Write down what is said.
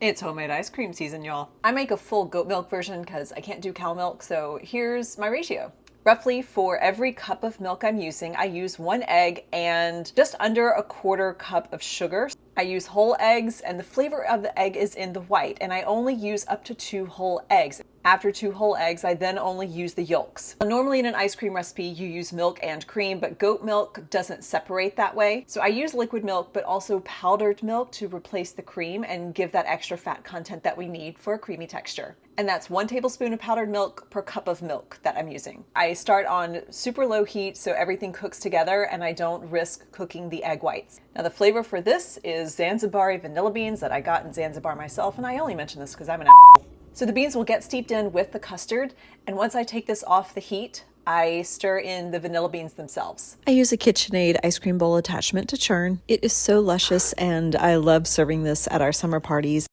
It's homemade ice cream season, y'all. I make a full goat milk version because I can't do cow milk, so here's my ratio. Roughly for every cup of milk I'm using, I use 1 egg and just under a quarter cup of sugar. I use whole eggs, and the flavor of the egg is in the white, and I only use up to 2 whole eggs. After 2 whole eggs, I then only use the yolks. Normally in an ice cream recipe, you use milk and cream, but goat milk doesn't separate that way. So I use liquid milk, but also powdered milk to replace the cream and give that extra fat content that we need for a creamy texture. And that's 1 tablespoon of powdered milk per cup of milk that I'm using. I start on super low heat so everything cooks together and I don't risk cooking the egg whites. Now the flavor for this is Zanzibari vanilla beans that I got in Zanzibar myself, and I only mention this because I'm an asshole. So the beans will get steeped in with the custard, and once I take this off the heat, I stir in the vanilla beans themselves. I use a KitchenAid ice cream bowl attachment to churn. It is so luscious, and I love serving this at our summer parties.